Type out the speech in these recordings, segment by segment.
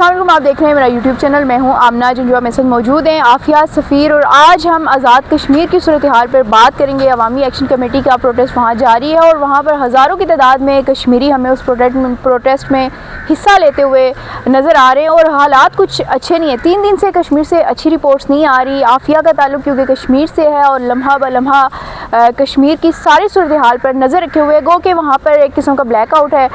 السلام علیکم، آپ دیکھ رہے ہیں میرا یوٹیوب چینل. میں ہوں آمنہ جنجوعہ. میرے ساتھ موجود ہیں عافیہ سفیر، اور آج ہم آزاد کشمیر کی صورتحال پر بات کریں گے. عوامی ایکشن کمیٹی کا پروٹیسٹ وہاں جاری ہے اور وہاں پر ہزاروں کی تعداد میں کشمیری ہمیں اس پروٹیسٹ میں حصہ لیتے ہوئے نظر آ رہے ہیں، اور حالات کچھ اچھے نہیں ہیں. 3 دن سے کشمیر سے اچھی رپورٹس نہیں آ رہی. عافیہ کا تعلق کیونکہ کشمیر سے ہے اور لمحہ بلمحہ کشمیر کی ساری صورتحال پر نظر رکھے ہوئے، گو کہ وہاں پر ایک قسم کا بلیک آؤٹ ہے.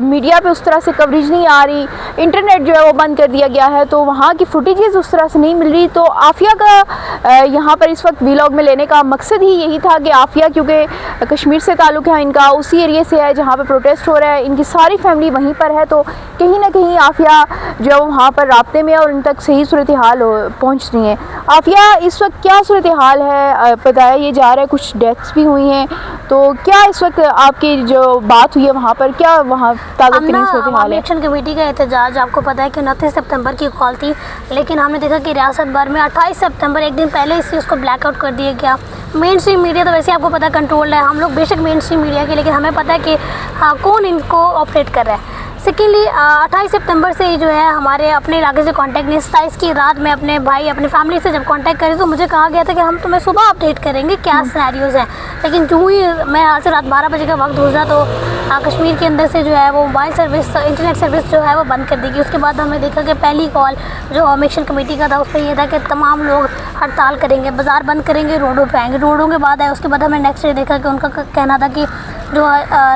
میڈیا پہ اس طرح سے کوریج نہیں آ رہی، انٹرنیٹ جو ہے وہ بند کر دیا گیا ہے، تو وہاں کی فوٹیجز اس طرح سے نہیں مل رہی. تو عافیہ کا یہاں پر اس وقت ویلاگ میں لینے کا مقصد ہی یہی تھا کہ عافیہ کیونکہ کشمیر سے تعلق ہے ان کا، اسی ایریے سے ہے جہاں پہ پروٹیسٹ ہو رہا ہے، ان کی ساری فیملی وہیں پر ہے، تو کہیں نہ کہیں عافیہ جو ہے وہاں پر رابطے میں اور ان تک صحیح صورتحال پہنچ رہی ہیں. عافیہ اس وقت کیا صورتحال ہے؟ بتایا یہ جا رہا ہے کچھ ڈیتھس بھی ہوئی ہیں، تو کیا اس وقت آپ کی جو بات ہوئی ہے وہاں پر، کیا وہاں تازہ ترین صورتحال ہے؟ عوامی ایکشن کمیٹی کا احتجاج آپ کو پتہ ہے کہ 29 سپتمبر کی کال تھی، لیکن ہم نے دیکھا کہ ریاست بھر میں 28 سپتمبر ایک دن پہلے اس کو بلیک آؤٹ کر دیا گیا. مین اسٹریم میڈیا تو ویسے آپ کو پتہ ہے کنٹرول ہے، ہم لوگ بے شک مین اسٹریم میڈیا کے، لیکن ہمیں پتہ ہے کہ کون ان کو آپریٹ کر رہا ہے. سیکنڈلی 28 سپتمبر سے جو ہے ہمارے اپنے علاقے سے کانٹیکٹ نہیں. 27 کی رات میں اپنے بھائی اپنی فیملی سے جب کانٹیکٹ کری تو مجھے کہا گیا تھا کہ ہم تمہیں صبح اپڈیٹ کریں گے کیا سینیریوز ہیں، لیکن جو ہی میں آج سے رات 12 بجے کا وقت گزرا تو کشمیر کے اندر سے جو ہے وہ موبائل سروس، انٹرنیٹ سروس جو ہے وہ بند کر دی گئی. اس کے بعد ہم نے دیکھا کہ پہلی کال جو عوامی ایکشن کمیٹی کا تھا اس پہ یہ تھا کہ تمام لوگ ہڑتال کریں گے، بازار بند کریں گے، روڈوں پہ آئیں گے. روڈوں کے بعد آئے، اس کے بعد ہمیں نیکسٹ ڈے دیکھا کہ ان کا کہنا تھا کہ جو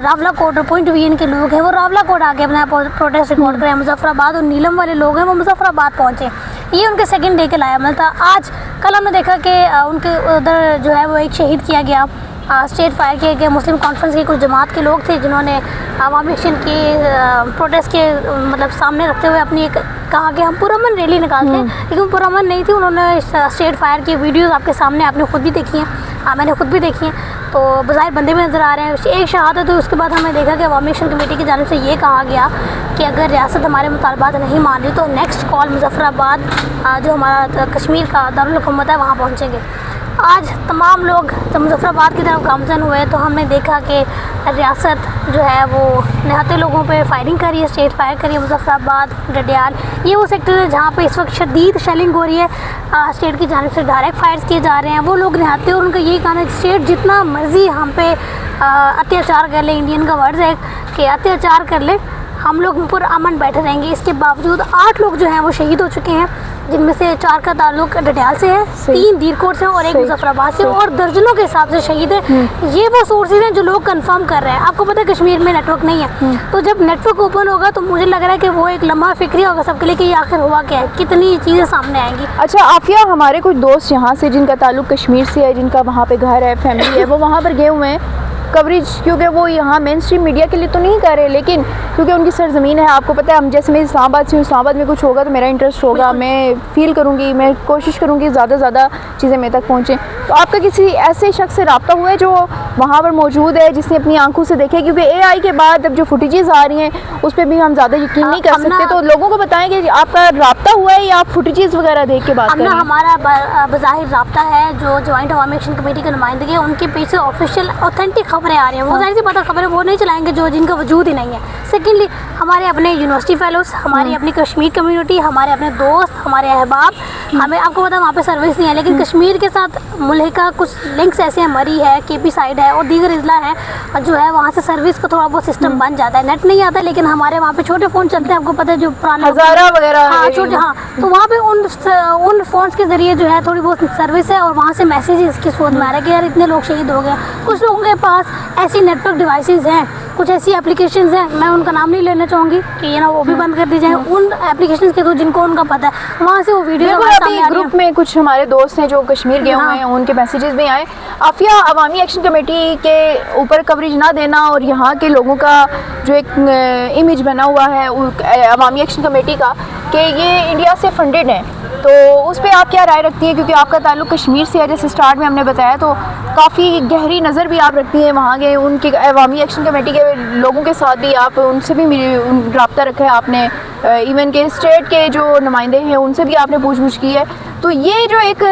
راولہ کوٹ اور پوائنٹ وی این کے لوگ ہیں وہ راولہ کوٹ آ کے اپنا پروٹیسٹ ریکارڈ کریں. مظفر آباد اور نیلم والے لوگ ہیں وہ مظفر آباد پہنچے. یہ ان کے سیکنڈ ڈے کے لایا عمل تھا. آج کل ہم نے دیکھا کہ ان کے ادھر جو ہے وہ ایک شہید کیا گیا، اسٹیٹ فائر کیے گئے. مسلم کانفرنس کی کچھ جماعت کے لوگ تھے جنہوں نے عوامی ایکشن کی پروٹیسٹ کے مطلب سامنے رکھتے ہوئے اپنی ایک کہا کہ ہم پرامن ریلی نکالتے ہیں، لیکن پرامن نہیں تھی. انہوں نے اسٹیٹ فائر کی ویڈیوز آپ کے سامنے آپ نے خود بھی دیکھی ہیں، میں نے خود بھی دیکھی ہیں، تو بظاہر بندے بھی نظر آ رہے ہیں. ایک شہادت ہوئی. اس کے بعد ہمیں دیکھا کہ عوامی ایکشن کمیٹی کی جانب سے یہ کہا گیا کہ اگر ریاست ہمارے مطالبات نہیں مان رہی تو نیکسٹ کال مظفر آباد جو ہمارا کشمیر کا دارالحکومت ہے وہاں پہنچیں گے. آج تمام لوگ جب مظفر آباد کی طرف گامزن ہوئے تو ہم نے دیکھا کہ ریاست جو ہے وہ نہاتے لوگوں پہ فائرنگ کر رہی ہے، اسٹیٹ فائر کر رہی ہے. مظفر آباد، ڈڈیال، یہ وہ سیکٹر ہے جہاں پہ اس وقت شدید شیلنگ ہو رہی ہے. اسٹیٹ کی جانب سے ڈائریکٹ فائرز کیے جا رہے ہیں. وہ لوگ نہاتے اور ان کا یہی کہنا ہے اسٹیٹ جتنا مرضی ہم پہ اتیاچار کر لے، انڈین کا ورڈ ہے کہ اتیاچار کر لے، ہم لوگ پر امن بیٹھے رہیں گے. اس کے باوجود 8 لوگ جو ہیں وہ شہید ہو چکے ہیں، جن میں سے 4 کا تعلق ڈڈیال سے ہے، 3 دیر کوٹ سے اور 1 مظفر آباد سے، اور درجنوں کے حساب سے شہید ہیں. یہ وہ سورسز ہیں جو لوگ کنفرم کر رہے ہیں. آپ کو پتہ ہے کشمیر میں نیٹ ورک نہیں ہے، تو جب نیٹ ورک اوپن ہوگا تو مجھے لگ رہا ہے کہ وہ ایک لمحہ فکری ہوگا سب کے لیے کہ یہ آخر ہوا کیا ہے، کتنی چیزیں سامنے آئیں گی. اچھا عافیہ، ہمارے کچھ دوست یہاں سے جن کا تعلق کشمیر سے ہے، جن کا وہاں پہ گھر ہے، فیملی ہے، وہ وہاں پر گئے ہوئے ہیں. کوریج کیونکہ وہ یہاں مین اسٹریم میڈیا کے لیے تو نہیں کر رہے، لیکن کیونکہ ان کی سرزمین ہے. آپ کو پتہ ہے ہم جیسے میں اسلام آباد سے ہوں، اسلام آباد میں کچھ ہوگا تو میرا انٹرسٹ ہوگا، میں فیل کروں گی، میں کوشش کروں گی زیادہ سے زیادہ چیزیں میرے تک پہنچیں. تو آپ کا کسی ایسے شخص سے رابطہ ہوا ہے جو وہاں پر موجود ہے، جس نے اپنی آنکھوں سے دیکھے؟ کیونکہ اے آئی کے بعد اب جو فوٹیجز آ رہی ہیں اس پہ بھی ہم زیادہ یقین نہیں کر سکتے، تو لوگوں کو بتائیں کہ آپ کا رابطہ ہوا ہے یا آپ فوٹیجز وغیرہ دیکھ کے بات کر رہے ہیں؟ ہمارا بظاہر رابطہ ہے جو جوائنٹ عوامی ایکشن کمیٹی کے نمائندگی ہے، ان کے پیچھے آفیشیل اوتھینٹک خبریں آ رہی ہیں. وہ ظاہر سی بات ہے خبریں وہ نہیں چلائیں گے جن کا وجود ہی نہیں ہے. سیکنڈلی ہمارے اپنے یونیورسٹی فیلوز، ہماری اپنی کشمیر کمیونٹی، ہمارے اپنے دوست، ہمارے احباب، ہمیں آپ کو پتا ہے وہاں پہ سروس نہیں ہے، لیکن کشمیر کے ساتھ ملحقہ کچھ لنکس ایسے ہیں، مری ہے، کے پی سائڈ ہے اور دیگر اضلاع ہیں، جو ہے وہاں سے سروس کا تھوڑا بہت سسٹم بن جاتا ہے. نیٹ نہیں آتا لیکن ہمارے وہاں پہ چھوٹے فون چلتے ہیں، آپ کو پتہ ہے جو پرانے ہزارہ وغیرہ، ہاں چھوٹے، ہاں تو وہاں پہ ان فونس کے ذریعے جو ہے تھوڑی بہت سروس ہے، اور وہاں سے میسیج اس کی سوچ میں آ رہا ہے کہ یار اتنے لوگ شہید ہو گئے. کچھ لوگوں کے پاس ایسی نیٹ ورک ڈیوائسز ہیں، کچھ ایسی اپلیکیشنز ہیں، میں ان کا نام نہیں لینا چاہوں گی کہ یہ نا وہ بھی بند کر دی جائیں. ان اپلیکیشنز کے تو جن کو ان کا پتہ ہے وہاں سے وہ ویڈیو گروپ میں کچھ ہمارے دوست ہیں جو کشمیر گئے ہوئے ہیں، ان کے میسیجز بھی آئے. عافیہ، عوامی ایکشن کمیٹی کے اوپر کوریج نہ دینا اور یہاں کے لوگوں کا جو ایک امیج بنا ہوا ہے عوامی ایکشن کمیٹی کا کہ یہ انڈیا سے فنڈڈ ہے، تو اس پہ آپ کیا رائے رکھتی ہیں؟ کیونکہ آپ کا تعلق کشمیر سے ہے، جیسے اسٹارٹ میں ہم نے بتایا، تو کافی گہری نظر بھی آپ رکھتی ہیں وہاں کے ان کی عوامی ایکشن کمیٹی کے لوگوں کے ساتھ بھی، آپ ان سے بھی رابطہ رکھا ہے آپ نے، ایون کہ اسٹیٹ کے جو نمائندے ہیں ان سے بھی آپ نے پوچھ گچھ کی ہے. تو یہ جو ایک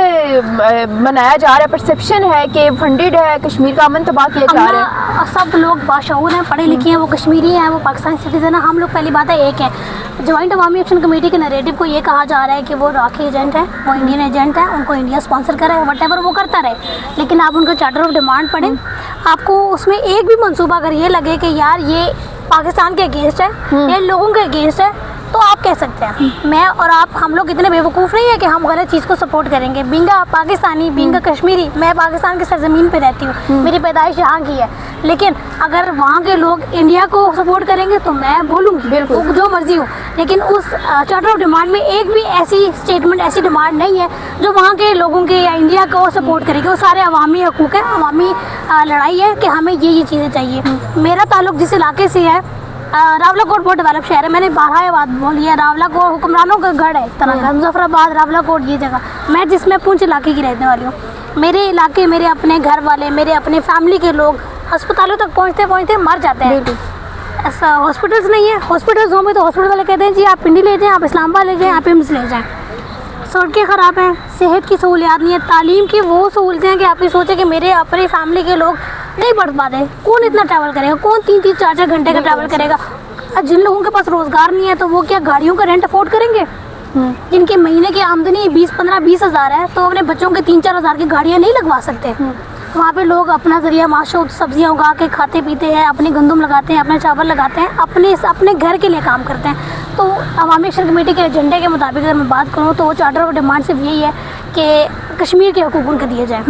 بنایا جا رہا ہے پرسیپشن ہے کہ فنڈیڈ ہے کشمیر کا امن تباہ کیا جا رہا ہے. سب لوگ باشعور ہیں, پڑھے لکھے ہیں, وہ کشمیری ہیں, وہ پاکستانی سٹیزن ہیں. ہم لوگ پہلی بات ہے ایک ہے, جوائنٹ عوامی ایکشن کمیٹی کے نریٹو کو یہ کہا جا رہا ہے کہ وہ راکھی ایجنٹ ہے, وہ انڈین ایجنٹ ہے, ان کو انڈیا اسپانسر کرے, وٹ ایور وہ کرتا رہے. لیکن آپ ان کا چارٹر آف ڈیمانڈ پڑھیں, آپ کو اس میں ایک بھی منصوبہ اگر یہ لگے کہ یار یہ پاکستان کے اگینسٹ ہے یا لوگوں کے اگینسٹ ہے تو آپ کہہ سکتے ہیں. میں اور آپ ہم لوگ اتنے بیوقوف نہیں ہیں کہ ہم غلط چیز کو سپورٹ کریں گے. بینگا پاکستانی, بینگا کشمیری, میں پاکستان کی سرزمین پہ رہتی ہوں, میری پیدائش یہاں کی ہے, لیکن اگر وہاں کے لوگ انڈیا کو سپورٹ کریں گے تو میں بولوں گی بالکل جو مرضی ہو. لیکن اس چارٹر آف ڈیمانڈ میں ایک بھی ایسی اسٹیٹمنٹ, ایسی ڈیمانڈ نہیں ہے جو وہاں کے لوگوں کے یا انڈیا کو سپورٹ کرے گی. وہ سارے عوامی حقوق ہیں, عوامی لڑائی ہے کہ ہمیں یہ چیزیں چاہیے. میرا تعلق جس علاقے سے ہے, راولہ کوٹ بہت ڈیولپ شہر ہے, میں نے بارہا بات بولی ہے. راولہ کوٹ حکمرانوں کا گڑھ ہے ایک طرح کا, مظفر آباد, راولہ کوٹ, یہ جگہ. میں جس میں پونچھ علاقے کی رہنے والی ہوں. میرے علاقے, میرے اپنے گھر والے, میرے اپنے فیملی کے لوگ ہسپتالوں تک پہنچتے پہنچتے مر جاتے ہیں. ایسا ہاسپٹلس نہیں ہے, ہاسپٹلس ہوں گے تو ہاسپٹل والے کہتے ہیں جی آپ پنڈی لے جائیں, آپ اسلام آباد لے جائیں, آپ ایمس لے جائیں. سڑکیں خراب ہیں, صحت کی سہولیات نہیں ہے, تعلیم کی وہ سہولتیں ہیں کہ آپ یہ سوچیں کہ میرے اپنی فیملی کے لوگ نہیں پڑھ پاتے. کون اتنا ٹریول کرے گا, کون 3-3 4-4 گھنٹے کا ٹریول کرے گا. جن لوگوں کے پاس روزگار نہیں ہے تو وہ کیا گاڑیوں کا رینٹ افورڈ کریں گے؟ جن کے مہینے کی آمدنی 20-15-20 ہزار ہے تو اپنے بچوں کے 3-4 ہزار کی گاڑیاں نہیں لگوا سکتے. وہاں پہ لوگ اپنا ذریعہ معاشت سبزیاں اگا کے کھاتے پیتے ہیں, اپنے گندم لگاتے ہیں, اپنے چاول لگاتے ہیں, اپنے گھر کے لیے کام کرتے ہیں. تو عوامی ایکشن کمیٹی کے ایجنڈے کے مطابق اگر میں بات کروں تو وہ چارٹر آف ڈیمانڈ صرف یہی ہے کہ کشمیر کے حقوق ان کو دیے جائیں,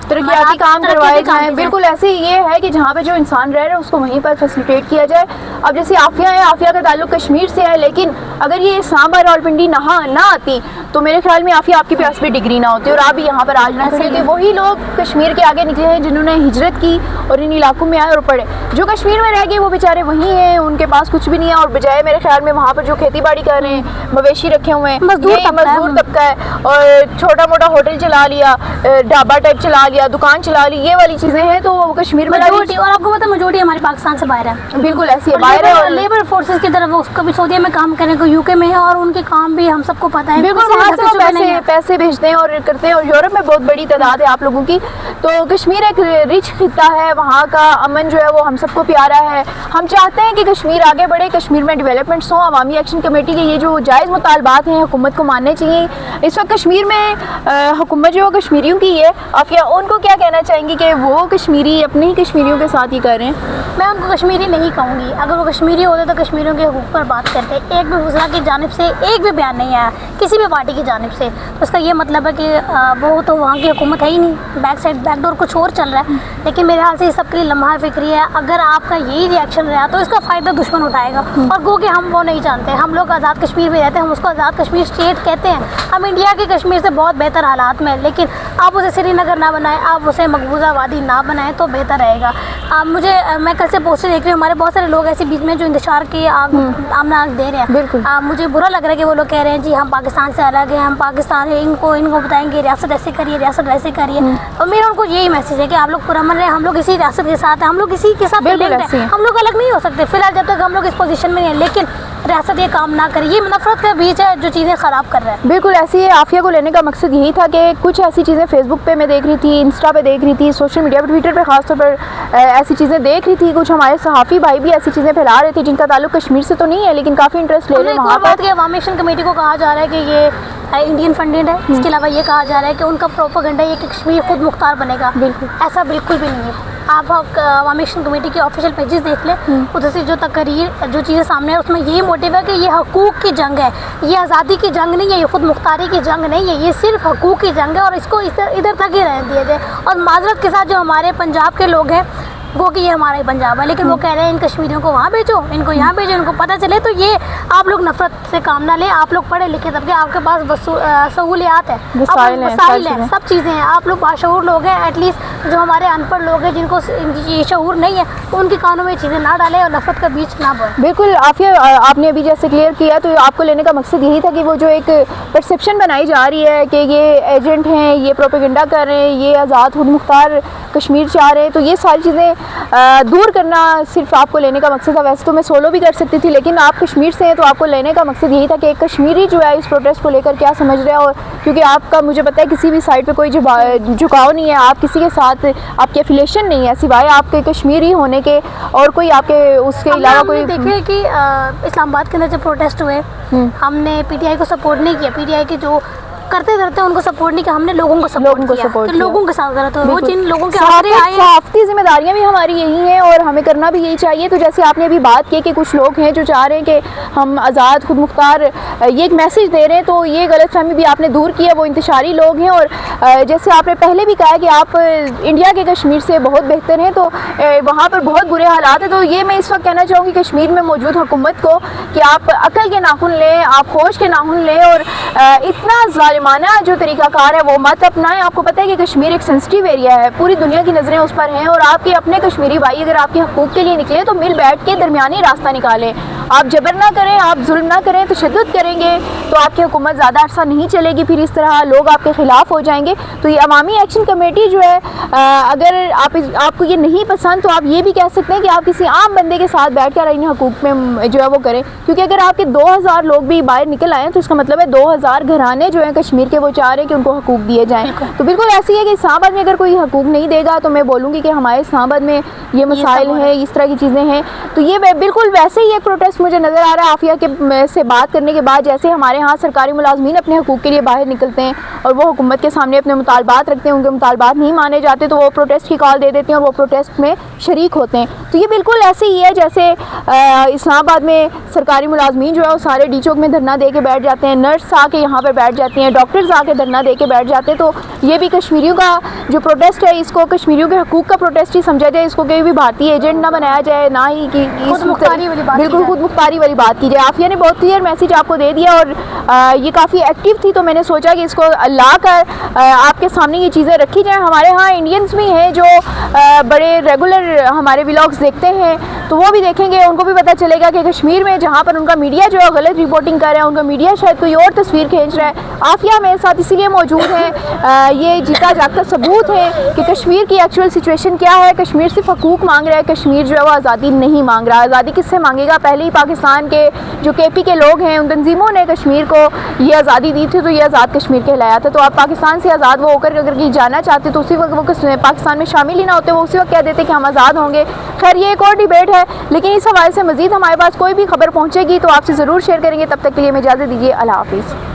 ترقیاتی کام کروائے جائیں. بالکل ایسے یہ ہے کہ جہاں پہ جو انسان رہ رہے ہیں اس کو وہیں پر فیسیلیٹیٹ کیا جائے. اب جیسے عافیہ ہے, عافیہ کا تعلق کشمیر سے ہے, لیکن اگر یہ اسلام آباد راولپنڈی نہ آتی تو میرے خیال میں عافیہ آپ کے پاس بھی ڈگری نہ ہوتی اور آپ بھی یہاں پر آج نہ کھڑے ہوتے. وہی لوگ کشمیر کے آگے نکلے ہیں جنہوں نے ہجرت کی اور ان علاقوں میں آئے اور پڑھے. جو کشمیر میں رہ گئے وہ بیچارے وہیں ہیں, ان کے پاس کچھ بھی نہیں ہے, اور بجائے میرے خیال میں وہاں پر جو کھیتی باڑی کر رہے ہیں, مویشی رکھے ہوئے ہیں, مزدور طبقہ ہے, اور چھوٹا موٹا ہوٹل چلا لیا, ڈھابا ٹائپ چلا لیا, دکان چلا لی, یہ والی چیزیں ہیں تو کشمیر میں. اور آپ کو پتہ ہے میجورٹی ہماری پاکستان سے باہر ہے. بالکل ایسی ہے, باہر ہے. اور لیبر فورسز کی طرف اس کبھی سعودیہ میں کام کرنے کو, UK میں ہے, اور ان کے کام بھی ہم سب کو پتہ ہے. بالکل وہاں سے پیسے بھیجتے ہیں اور کرتے ہیں, اور یورپ میں بہت بڑی تعداد ہے آپ لوگوں کی. تو کشمیر ایک رچ خطہ ہے, وہاں کا امن جو ہے وہ ہم سب کو پیارا ہے. ہم چاہتے ہیں کہ کشمیر آگے بڑھے, کشمیر میں ڈیولپمنٹس ہوں. عوامی ایکشن کمیٹی کے یہ جو جائز مطالبات ہیں حکومت کو ماننے چاہیے. اس وقت کشمیر میں حکومت جو کشمیریوں کی ہے, عافیہ ان کو کیا کہنا چاہیں گی کہ وہ کشمیری اپنے ہی کشمیریوں کے ساتھ ہی کر رہے ہیں؟ میں ان کو کشمیری نہیں کہوں گی. اگر وہ کشمیری ہوتے تو کشمیریوں کے حقوق پر بات کرتے. ایک بھی وزراء کی جانب سے ایک بھی بیان نہیں آیا کسی بھی پارٹی کی جانب سے. اس کا یہ مطلب ہے کہ وہ تو وہاں کی حکومت ہے ہی نہیں, بیک ڈور کچھ اور چل رہا ہے. لیکن میرے خیال سے یہ سب کے لیے لمحہ فکری ہے. اگر آپ کا یہی ریئیکشن رہا تو اس کا فائدہ دشمن اٹھائے گا, اور گو کہ ہم وہ نہیں جانتے. ہم لوگ آزاد کشمیر میں رہتے ہیں, ہم اس کو آزاد کشمیر اسٹیٹ کہتے ہیں. ہم انڈیا کے کشمیر سے بہت بہتر حالات میں, لیکن آپ اسے سری نگر نہ بنائیں, آپ اسے مقبوضہ وادی نہ بنائیں تو بہتر رہے گا. میں کل سے پوسٹر دیکھ رہی ہوں, ہمارے بہت سارے لوگ ایسے بیچ میں جو انتشار کی آگ دے رہے ہیں. بالکل مجھے برا لگ رہا ہے کہ وہ لوگ کہہ رہے ہیں جی ہم پاکستان سے الگ ہیں, ہم پاکستان ہیں, ان کو بتائیں گے ریاست ایسے کریے, ریاست ویسے کریے. اور میرا ان کو یہی میسیج ہے کہ آپ لوگ پرامن رہیں, ہم لوگ اسی ریاست کے ساتھ ہیں, ہم لوگ اسی کے ساتھ لنکڈ ہیں, ہم لوگ الگ نہیں ہو سکتے فی الحال جب تک ہم لوگ اس پوزیشن میں ہیں. لیکن ریاست یہ کام نہ کرے, یہ نفرت کا بیچ ہے جو چیزیں خراب کر رہا ہے. بالکل ایسی ہے. عافیہ کو لینے کا مقصد یہی تھا کہ کچھ ایسی چیزیں فیس بک پہ میں دیکھ رہی تھی, انسٹا پہ دیکھ رہی تھی, سوشل میڈیا پہ, ٹویٹر پہ خاص طور پر ایسی چیزیں دیکھ رہی تھی. کچھ ہمارے صحافی بھائی بھی ایسی چیزیں پھیلا رہے تھے جن کا تعلق کشمیر سے تو نہیں ہے لیکن کافی انٹرسٹ لے رہے ہیں وہاں پر. عوامی ایکشن کمیٹی کو کہا جا رہا ہے کہ یہ انڈین فنڈیڈ ہے. اس کے علاوہ یہ کہا جا رہا ہے کہ ان کا پروپیگنڈا یہ کہ کشمیر خود مختار بنے گا. بالکل ایسا بالکل بھی نہیں ہے. آپ عوامی ایکشن کمیٹی کے آفیشیل پیجز دیکھ لیں, ادھر سے جو تقریر جو چیزیں سامنے ہیں اس میں یہی موٹیو ہے کہ یہ حقوق کی جنگ ہے, یہ آزادی کی جنگ نہیں ہے, یہ خود مختاری کی جنگ نہیں ہے, یہ صرف حقوق کی جنگ ہے. اور اس کو ادھر تک ہی رہنے دیا جائے. اور معذرت کے ساتھ جو ہمارے پنجاب کے لوگ ہیں وہ کہ یہ ہمارا ہی پنجاب ہے, لیکن وہ کہہ رہے ہیں ان کشمیریوں کو وہاں بھیجو, ان کو یہاں بھیجو, ان کو پتہ چلے. تو یہ آپ لوگ نفرت سے کام نہ لیں. آپ لوگ پڑھے لکھے طبقے, آپ کے پاس سہولیات ہیں, وسائل ہیں, سب چیزیں ہیں, آپ لوگ باشعور لوگ ہیں. ایٹ لیسٹ جو ہمارے ان پڑھ لوگ ہیں جن کو یہ شعور نہیں ہے ان کے کانوں میں چیزیں نہ ڈالیں اور نفرت کا بیج نہ بوئیں. بالکل عافیہ، آپ نے ابھی جیسے کلیئر کیا تو آپ کو لینے کا مقصد یہی تھا کہ وہ جو ایک پرسیپشن بنائی جا رہی ہے کہ یہ ایجنٹ ہیں، یہ پروپیگنڈا کر رہے ہیں، یہ آزاد خود مختار کشمیر چاہ رہے ہیں، تو یہ ساری چیزیں دور کرنا صرف آپ کو لینے کا مقصد تھا. ویسے تو میں سولو بھی کر سکتی تھی، لیکن آپ کشمیر سے ہیں تو آپ کو لینے کا مقصد یہی تھا کہ ایک کشمیری جو ہے اس پروٹیسٹ کو لے کر کیا سمجھ رہا ہے. اور کیونکہ آپ کا مجھے پتہ ہے کسی بھی سائڈ پہ کوئی جھکاؤ نہیں ہے، آپ کسی کے ساتھ آپ کی افیلیشن نہیں ہے سوائے آپ کے کشمیری ہونے کے، اور کوئی آپ کے اس کے علاوہ کوئی. دیکھے کہ اسلام آباد کے اندر جب پروٹیسٹ ہوئے ہم نے پی ٹی آئی کو سپورٹ نہیں کیا. پی ٹی آئی کے جو کرتے ان کو سپورٹ نہیں کیا، ہم نے لوگوں کو سپورٹ کیا. لوگوں کے ساتھ غلط ہو، وہ جن لوگوں کے صحافتی ذمہ داریاں بھی ہماری یہی ہیں اور ہمیں کرنا بھی یہی چاہیے. تو جیسے آپ نے ابھی بات کی کہ کچھ لوگ ہیں جو چاہ رہے ہیں کہ ہم آزاد خود مختار یہ ایک میسیج دے رہے ہیں، تو یہ غلط فہمی بھی آپ نے دور کی ہے. وہ انتشاری لوگ ہیں، اور جیسے آپ نے پہلے بھی کہا کہ آپ انڈیا کے کشمیر سے بہت بہتر ہیں، تو وہاں پر بہت برے حالات ہیں. تو یہ میں اس وقت کہنا چاہوں گی کشمیر میں موجود حکومت کو کہ آپ عقل کے ناخن لیں، آپ ہوش کے ناخن لیں، اور اتنا ظالمانہ جو طریقہ کار ہے وہ مت اپنائیں. آپ کو پتہ ہے کہ کشمیر ایک سینسٹیو ایریا ہے، پوری دنیا کی نظریں اس پر ہیں، اور آپ کے اپنے کشمیری بھائی اگر آپ کے حقوق کے لیے نکلے تو مل بیٹھ کے درمیانی راستہ نکالیں. آپ جبر نہ کریں، آپ ظلم نہ کریں. تشدد کریں گے تو آپ کی حکومت زیادہ عرصہ نہیں چلے گی، پھر اس طرح لوگ آپ کے خلاف ہو جائیں گے. تو یہ عوامی ایکشن کمیٹی جو ہے، اگر آپ کو یہ نہیں پسند تو آپ یہ بھی کہہ سکتے ہیں کہ آپ کسی عام بندے کے ساتھ بیٹھ کر ان حقوق میں جو ہے وہ کریں. کیونکہ اگر آپ کے 2000 لوگ بھی باہر نکل آئے تو اس کا مطلب ہے 2000 گھرانے جو ہیں کشمیر کے وہ چاہ رہے ہیں کہ ان کو حقوق دیے جائیں. تو بالکل ایسی ہے کہ اسلام آباد میں اگر کوئی حقوق نہیں دے گا تو میں بولوں گی کہ ہمارے اسلام آباد میں یہ مسائل ہیں، اس طرح کی چیزیں ہیں. تو یہ بالکل ویسے ہی ایک پروٹیسٹ مجھے نظر آ رہا ہے عافیہ کے سے بات کرنے کے بعد. جیسے ہمارے ہاں سرکاری ملازمین اپنے حقوق کے لیے باہر نکلتے ہیں اور وہ حکومت کے سامنے اپنے مطالبات رکھتے ہیں، ان کے مطالبات نہیں مانے جاتے تو وہ پروٹیسٹ کی کال دے دیتے ہیں اور وہ پروٹیسٹ میں شریک ہوتے ہیں. تو یہ بالکل ایسے ہی ہے جیسے اسلام آباد میں سرکاری ملازمین جو ہے وہ سارے ڈی چوک میں دھرنا دے کے بیٹھ جاتے ہیں، نرس آ کے یہاں پہ بیٹھ جاتی ہیں، ڈاکٹرز آ کے دھرنا دے کے بیٹھ جاتے ہیں. تو یہ بھی کشمیریوں کا جو پروٹیسٹ ہے اس کو کشمیریوں کے حقوق کا پروٹیسٹ ہی سمجھا جائے، اس کو کوئی بھی بھارتی ایجنٹ نہ بنایا جائے، نہ ہی بالکل خود مختاری والی بات کی جائے. عافیہ نے بہت کلیئر میسیج آپ کو دے دیا اور یہ کافی ایکٹیو تھی، تو میں نے سوچا کہ اس کو لا کر آپ کے سامنے یہ چیزیں رکھی جائیں. ہمارے ہاں انڈینز بھی ہیں جو بڑے ریگولر ہمارے ولاگز دیکھتے ہیں، تو وہ بھی دیکھیں گے، ان کو بھی پتہ چلے گا کہ کشمیر میں جہاں پر ان کا میڈیا جو ہے غلط رپورٹنگ کر رہا ہے، ان کا میڈیا شاید کوئی اور تصویر کھینچ رہا ہے. عافیہ میرے ساتھ اسی لیے موجود ہیں، یہ جیتا جاگتا ثبوت ہے کہ کشمیر کی ایکچوئل سچویشن کیا ہے. کشمیر صرف حقوق مانگ رہا ہے، کشمیر جو ہے وہ آزادی نہیں مانگ رہا. آزادی کس سے مانگے گا؟ پہلے ہی پاکستان کے جو کے پی کے لوگ ہیں ان تنظیموں نے کشمیر کو یہ آزادی دی تھی تو یہ آزاد کشمیر کہلایا تھا. تو آپ پاکستان سے آزاد وہ ہو کر اگر کہیں جانا چاہتے تو اسی وقت وہ پاکستان میں شامل ہی نہ ہوتے، وہ اسی وقت کہہ دیتے کہ ہم آزاد ہوں گے. خیر یہ ایک اور ڈیبیٹ ہے، لیکن اس حوالے سے مزید ہمارے پاس کوئی بھی خبر پہنچے گی تو آپ سے ضرور شیئر کریں گے. تب تک کے لیے ہمیں اجازت دیجیے، اللہ حافظ.